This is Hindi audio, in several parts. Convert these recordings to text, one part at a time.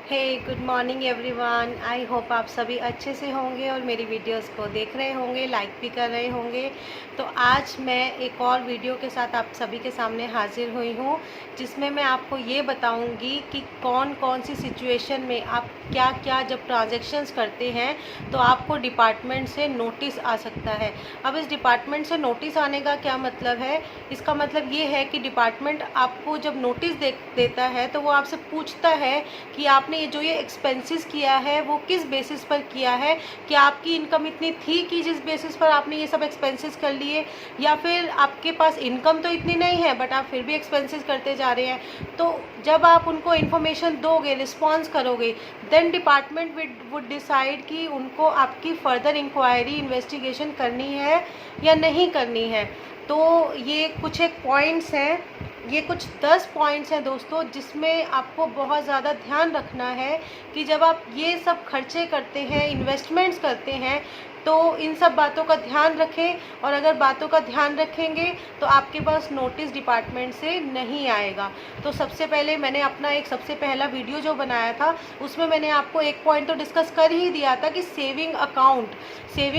Hey good morning everyone. I hope आप सभी अच्छे से होंगे और मेरी वीडियोस को देख रहे होंगे, लाइक भी कर रहे होंगे। तो आज मैं एक और वीडियो के साथ आप सभी के सामने हाजिर हुई हूँ, जिसमें मैं आपको ये बताऊँगी कि कौन कौन सी सिचुएशन में आप क्या क्या जब ट्रांजैक्शंस करते हैं तो आपको डिपार्टमेंट से नोटिस आ सकता है। अब इस डिपार्टमेंट से नोटिस आने का क्या मतलब है? इसका मतलब ये है कि डिपार्टमेंट आपको जब नोटिस देता है तो वो आपसे पूछता है कि आपने ये एक्सपेंसेस किया है वो किस बेसिस पर किया है। क्या आपकी इनकम इतनी थी कि जिस बेसिस पर आपने ये सब एक्सपेंसेस कर लिए, या फिर आपके पास इनकम तो इतनी नहीं है बट आप फिर भी एक्सपेंसेस करते जा रहे हैं। तो जब आप उनको इन्फॉर्मेशन दोगे, रिस्पॉन्स करोगे, देन डिपार्टमेंट वुड डिसाइड कि उनको आपकी फ़र्दर इंक्वायरी इन्वेस्टिगेशन करनी है या नहीं करनी है। तो ये कुछ एक पॉइंट्स हैं, ये कुछ 10 पॉइंट्स हैं दोस्तों, जिसमें आपको बहुत ज़्यादा ध्यान रखना है कि जब आप ये सब खर्चे करते हैं, इन्वेस्टमेंट्स करते हैं, तो इन सब बातों का ध्यान रखें। और अगर बातों का ध्यान रखेंगे तो आपके पास नोटिस डिपार्टमेंट से नहीं आएगा। तो सबसे पहले मैंने अपना एक सबसे पहला वीडियो जो बनाया था उसमें मैंने आपको एक पॉइंट तो डिस्कस कर ही दिया था कि सेविंग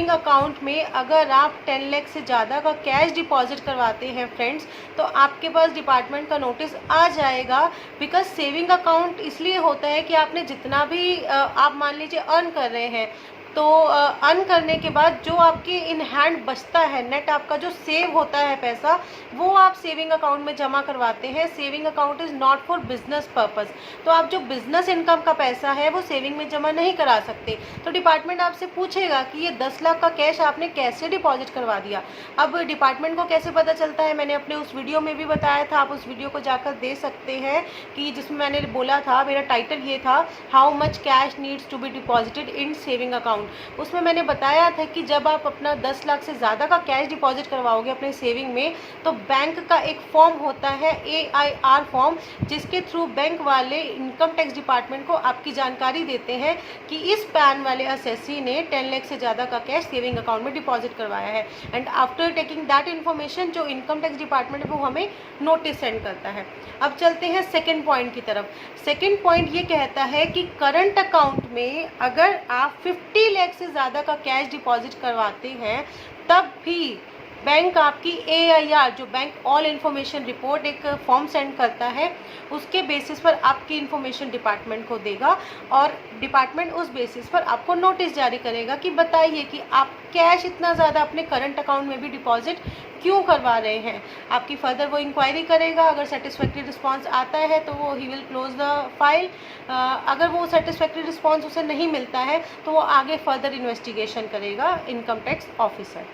अकाउंट में अगर आप 10 लाख से ज़्यादा का कैश डिपॉजिट करवाते हैं फ्रेंड्स, तो आपके पास डिपार्टमेंट का नोटिस आ जाएगा। बिकॉज सेविंग अकाउंट इसलिए होता है कि आपने जितना भी आप मान लीजिए अर्न कर रहे हैं, तो अर्न करने के बाद जो आपके इन हैंड बचता है, नेट आपका जो सेव होता है पैसा, वो आप सेविंग अकाउंट में जमा करवाते हैं। Saving account is not for business purpose. तो आप जो बिजनेस इनकम का पैसा है वो सेविंग में जमा नहीं करा सकते। तो डिपार्टमेंट आपसे पूछेगा कि ये 10 लाख का कैश आपने कैसे डिपॉजिट करवा दिया। अब डिपार्टमेंट को कैसे पता चलता है, मैंने अपने उस वीडियो में भी बताया था, आप उस वीडियो को जाकर दे सकते हैं, कि जिसमें मैंने बोला था, मेरा टाइटल ये था, how much cash needs to be deposited in saving account. उसमें मैंने बताया था कि जब आप अपना 10 लाख से ज़्यादा का कैश डिपॉजिट करवाओगे अपने सेविंग में, तो बैंक का एक फॉर्म होता है AIR फॉर्म, जिसके थ्रू बैंक वाले इनकम टैक्स डिपार्टमेंट को आपकी जानकारी देते हैं कि इस पैन वाले असेसी ने 10 लाख से ज़्यादा का कैश सेविंग अकाउंट में डिपॉजिट करवाया है। And after taking that information जो इनकम टैक्स डिपार्टमेंट है वो हमें नोटिस सेंड करता है। अब चलते हैं सेकेंड पॉइंट की तरफ। सेकेंड पॉइंट ये कहता है कि करंट अकाउंट में अगर आप 50 लाख से ज़्यादा का कैश डिपॉजिट करवाते हैं, तब भी बैंक आपकी AIR, जो बैंक ऑल इन्फॉर्मेशन रिपोर्ट एक फॉर्म सेंड करता है, उसके बेसिस पर आपकी इन्फॉर्मेशन डिपार्टमेंट को देगा और डिपार्टमेंट उस बेसिस पर आपको नोटिस जारी करेगा कि बताइए कि आप कैश इतना ज़्यादा अपने करंट अकाउंट में भी डिपॉजिट क्यों करवा रहे हैं। आपकी फर्दर वो इंक्वायरी करेगा। अगर सेटिस्फैक्ट्री रिस्पांस आता है तो वो he will close the file. अगर वो सेटिस्फैक्ट्री रिस्पांस उसे नहीं मिलता है तो वो आगे फर्दर इन्वेस्टिगेशन करेगा income tax officer.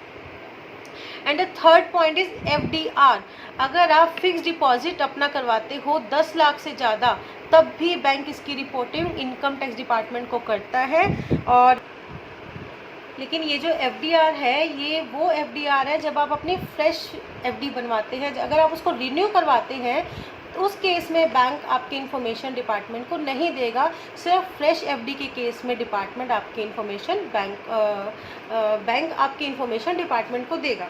And the third point is FDR। अगर आप फिक्स डिपॉजिट अपना करवाते हो 10 लाख से ज़्यादा, तब भी बैंक इसकी रिपोर्टिंग इनकम टैक्स डिपार्टमेंट को करता है। और लेकिन ये जो FDR है, ये वो FDR है जब आप अपनी फ्रेश FD बनवाते हैं। अगर आप उसको रिन्यू करवाते हैं तो उस केस में बैंक आपकी इन्फॉर्मेशन डिपार्टमेंट को नहीं देगा। सिर्फ फ्रेश FD के केस में डिपार्टमेंट आपकी इन्फॉर्मेशन बैंक आपकी इन्फॉर्मेशन डिपार्टमेंट को देगा।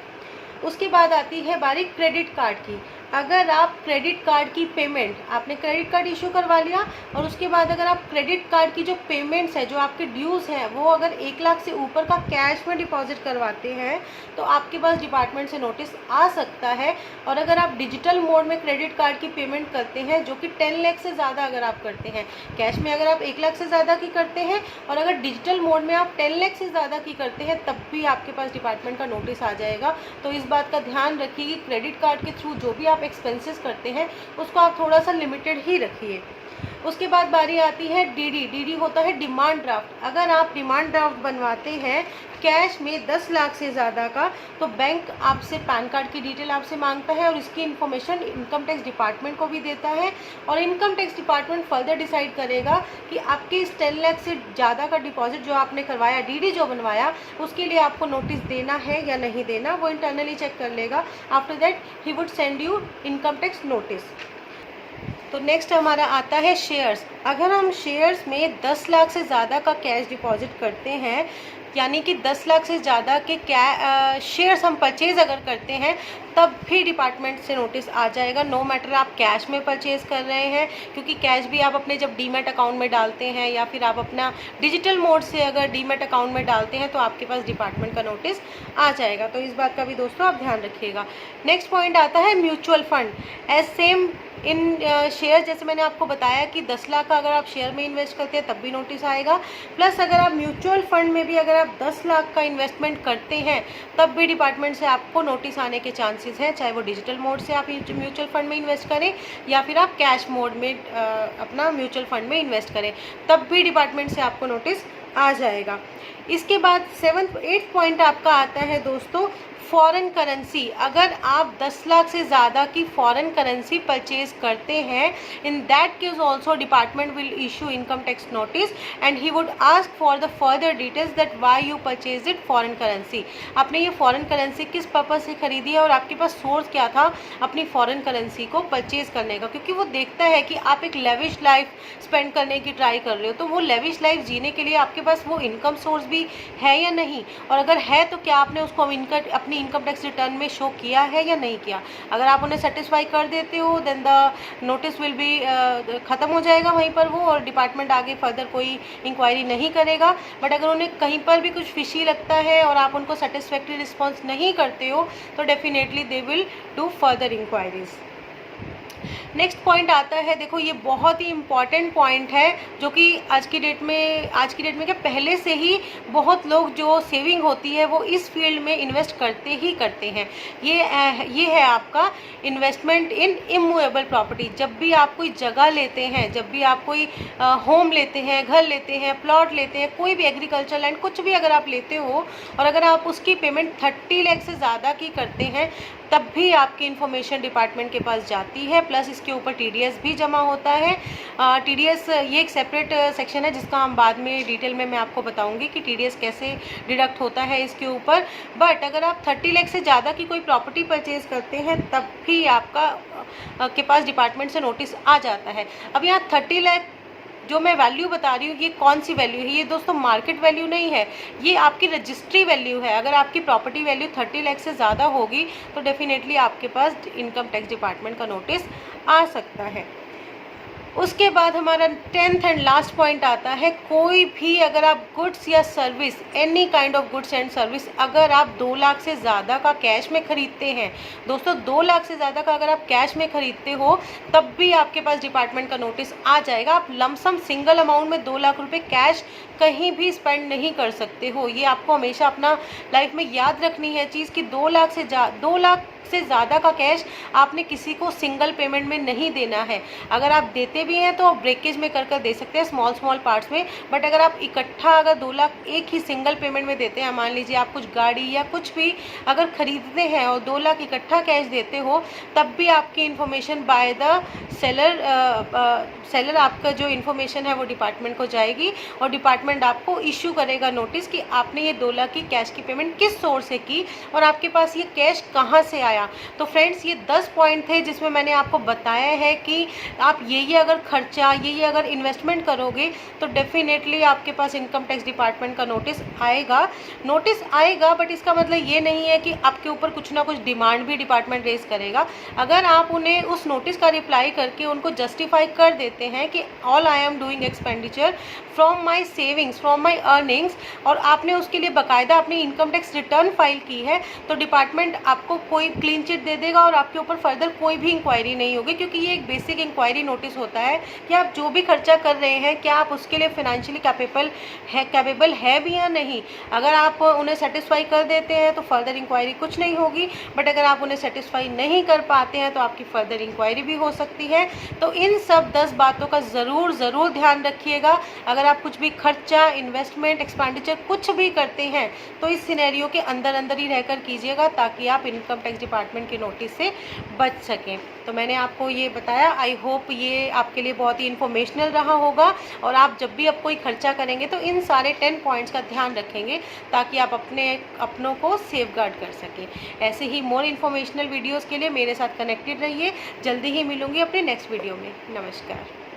उसके बाद आती है बारी क्रेडिट कार्ड की। अगर आप क्रेडिट कार्ड की पेमेंट, आपने क्रेडिट कार्ड इशू करवा लिया और उसके बाद अगर आप क्रेडिट कार्ड की जो पेमेंट्स है, जो आपके ड्यूज़ हैं, वो अगर 1 लाख से ऊपर का कैश में डिपॉजिट करवाते हैं तो आपके पास डिपार्टमेंट से नोटिस आ सकता है। और अगर आप डिजिटल मोड में क्रेडिट कार्ड की पेमेंट करते हैं, जो कि 10 लाख से ज़्यादा अगर आप करते हैं, कैश में अगर आप 1 लाख से ज़्यादा की करते हैं और अगर डिजिटल मोड में आप 10 लाख से ज़्यादा की करते हैं, तब भी आपके पास डिपार्टमेंट का नोटिस आ जाएगा। तो इस बात का ध्यान रखिए कि क्रेडिट कार्ड के थ्रू जो भी आप एक्सपेंसेस करते हैं उसको आप थोड़ा सा लिमिटेड ही रखिए। उसके बाद बारी आती है DD होता है डिमांड ड्राफ्ट। अगर आप डिमांड ड्राफ्ट बनवाते हैं कैश में 10 लाख से ज़्यादा का, तो बैंक आपसे पैन कार्ड की डिटेल आपसे मांगता है और इसकी इन्फॉर्मेशन इनकम टैक्स डिपार्टमेंट को भी देता है। और income tax department further decide करेगा कि आपके इस 10 लाख से ज़्यादा का डिपॉजिट जो आपने करवाया, DD जो बनवाया, उसके लिए आपको नोटिस देना है या नहीं देना, वो इंटरनली चेक कर लेगा। After that he would send you income tax notice. तो नेक्स्ट हमारा आता है शेयर्स। अगर हम शेयर्स में 10 लाख से ज़्यादा का कैश डिपॉजिट करते हैं यानी कि 10 लाख से ज़्यादा के शेयर्स हम परचेज़ अगर करते हैं तब भी डिपार्टमेंट से नोटिस आ जाएगा। नो मैटर आप कैश में परचेज़ कर रहे हैं, क्योंकि कैश भी आप अपने जब डीमैट अकाउंट में डालते हैं या फिर आप अपना डिजिटल मोड से अगर डीमैट अकाउंट में डालते हैं तो आपके पास डिपार्टमेंट का नोटिस आ जाएगा। तो इस बात का भी दोस्तों आप ध्यान रखिएगा। नेक्स्ट पॉइंट आता है mutual fund. As same in share, जैसे मैंने आपको बताया कि 10 लाख का अगर आप शेयर में इन्वेस्ट करते हैं तब भी नोटिस आएगा, प्लस अगर आप म्यूचुअल फंड में भी अगर आप 10 लाख का इन्वेस्टमेंट करते हैं तब भी डिपार्टमेंट से आपको नोटिस आने के चांसेस हैं, चाहे वो डिजिटल मोड से आप म्यूचुअल फंड में इन्वेस्ट करें या फिर आप कैश मोड में अपना म्यूचुअल फंड में इन्वेस्ट करें, तब भी डिपार्टमेंट से आपको नोटिस आ जाएगा। इसके बाद 8th पॉइंट आपका आता है दोस्तों फॉरेन करेंसी। अगर आप 10 लाख से ज़्यादा की फॉरेन करेंसी परचेज करते हैं, in that case also department will issue income tax notice and he would ask for the further details that why you purchase it foreign currency. आपने ये फॉरेन करेंसी किस पर्पज़ से खरीदी है और आपके पास सोर्स क्या था अपनी फॉरेन करेंसी को परचेज करने का, क्योंकि वो देखता है कि आप एक लेविश लाइफ स्पेंड करने की ट्राई कर रहे हो, तो वो लेविश लाइफ जीने के लिए आपके पास वो इनकम सोर्स भी है या नहीं, और अगर है तो क्या आपने उसको अपनी इनकम टैक्स रिटर्न में शो किया है या नहीं किया। अगर आप उन्हें सेटिस्फाई कर देते हो then the notice will be ख़त्म हो जाएगा वहीं पर वो, और डिपार्टमेंट आगे फर्दर कोई इंक्वायरी नहीं करेगा। बट अगर उन्हें कहीं पर भी कुछ फिशी लगता है और आप उनको सेटिस्फैक्ट्री रिस्पॉन्स नहीं करते हो तो definitely they will do further inquiries. Next point आता है, देखो ये बहुत ही इम्पॉर्टेंट पॉइंट है जो कि आज की डेट में क्या पहले से ही बहुत लोग जो सेविंग होती है वो इस फील्ड में इन्वेस्ट करते ही करते हैं। ये है आपका इन्वेस्टमेंट इन इमूवेबल प्रॉपर्टी। जब भी आप कोई जगह लेते हैं, जब भी आप कोई होम लेते हैं, घर लेते हैं, प्लॉट लेते हैं, कोई भी एग्रीकल्चर लैंड कुछ भी अगर आप लेते हो और अगर आप उसकी पेमेंट 30 लाख से ज़्यादा की करते हैं तब भी आपकी इन्फॉर्मेशन डिपार्टमेंट के पास जाती है, प्लस इसके ऊपर टीडीएस भी जमा होता है। टीडीएस ये एक सेपरेट सेक्शन है जिसका हम बाद में डिटेल में मैं आपको बताऊंगी कि टीडीएस कैसे डिडक्ट होता है इसके ऊपर। बट अगर आप 30 लाख से ज़्यादा की कोई प्रॉपर्टी परचेज करते हैं तब भी आपका के पास डिपार्टमेंट से नोटिस आ जाता है। अब यहाँ 30 लाख जो मैं वैल्यू बता रही हूँ ये कौन सी वैल्यू है, ये दोस्तों मार्केट वैल्यू नहीं है, ये आपकी रजिस्ट्री वैल्यू है। अगर आपकी प्रॉपर्टी वैल्यू 30 लाख से ज़्यादा होगी तो डेफिनेटली आपके पास इनकम टैक्स डिपार्टमेंट का नोटिस आ सकता है। उसके बाद हमारा 10th एंड लास्ट पॉइंट आता है, कोई भी अगर आप गुड्स या service, any kind of goods and service अगर आप 2 लाख से ज़्यादा का कैश में ख़रीदते हैं, दोस्तों 2 लाख से ज़्यादा का अगर आप कैश में ख़रीदते हो तब भी आपके पास डिपार्टमेंट का नोटिस आ जाएगा। आप लमसम सिंगल अमाउंट में 2 लाख रुपये कैश कहीं भी स्पेंड नहीं कर सकते हो। ये आपको हमेशा अपना लाइफ में याद रखनी है चीज़ कि 2 लाख से ज़्यादा का कैश आपने किसी को सिंगल पेमेंट में नहीं देना है। अगर आप देते भी हैं तो आप ब्रेकेज में कर दे सकते हैं, स्मॉल पार्ट्स में। बट अगर आप इकट्ठा अगर 2 लाख एक ही सिंगल पेमेंट में देते हैं, मान लीजिए आप कुछ गाड़ी या कुछ भी अगर ख़रीदते हैं और 2 लाख इकट्ठा कैश देते हो तब भी आपकी इन्फॉर्मेशन बाय द सेलर आपका जो इन्फॉर्मेशन है वो डिपार्टमेंट को जाएगी और डिपार्टमेंट आपको इशू करेगा नोटिस कि आपने ये 2 लाख की कैश की पेमेंट किस सोर्स से की और आपके पास ये कैश कहाँ से आया। तो फ्रेंड्स ये 10 पॉइंट थे जिसमें मैंने आपको बताया है कि आप ये अगर खर्चा ये अगर इन्वेस्टमेंट करोगे तो डेफिनेटली आपके पास इनकम टैक्स डिपार्टमेंट का नोटिस आएगा। बट इसका मतलब ये नहीं है कि आपके ऊपर कुछ ना कुछ डिमांड भी डिपार्टमेंट रेज करेगा। अगर आप उन्हें उस नोटिस का रिप्लाई करके उनको जस्टिफाई कर देते हैं कि all I am doing expenditure from my savings, from my earnings, और आपने उसके लिए बाकायदा अपनी इनकम टैक्स रिटर्न फाइल की है, तो डिपार्टमेंट आपको कोई क्लीन चिट दे देगा और आपके ऊपर फर्दर कोई भी इंक्वायरी नहीं होगी, क्योंकि ये एक बेसिक इंक्वायरी नोटिस होता है कि आप जो भी खर्चा कर रहे हैं क्या आप उसके लिए फाइनेंशियली कैपेबल है भी या नहीं। अगर आप उन्हें सेटिस्फाई कर देते हैं तो फर्दर इंक्वायरी कुछ नहीं होगी, बट अगर आप उन्हें सेटिस्फाई नहीं कर पाते हैं तो आपकी फर्दर इंक्वायरी भी हो सकती है। तो इन सब 10 बातों का ज़रूर ध्यान रखिएगा। अगर आप कुछ भी खर्चा, इन्वेस्टमेंट, एक्सपेंडिचर कुछ भी करते हैं तो इस सिनेरियो के अंदर ही रहकर कीजिएगा ताकि आप इनकम टैक्स डिपार्टमेंट के नोटिस से बच सकें। तो मैंने आपको ये बताया, आई होप ये आपके लिए बहुत ही इन्फॉर्मेशनल रहा होगा और आप जब भी कोई खर्चा करेंगे तो इन सारे 10 पॉइंट्स का ध्यान रखेंगे ताकि आप अपनों को सेफगार्ड कर सकें। ऐसे ही मोर इन्फॉर्मेशनल वीडियोज़ के लिए मेरे साथ कनेक्टेड रहिए। जल्दी ही मिलूंगी अपने नेक्स्ट वीडियो में। नमस्कार।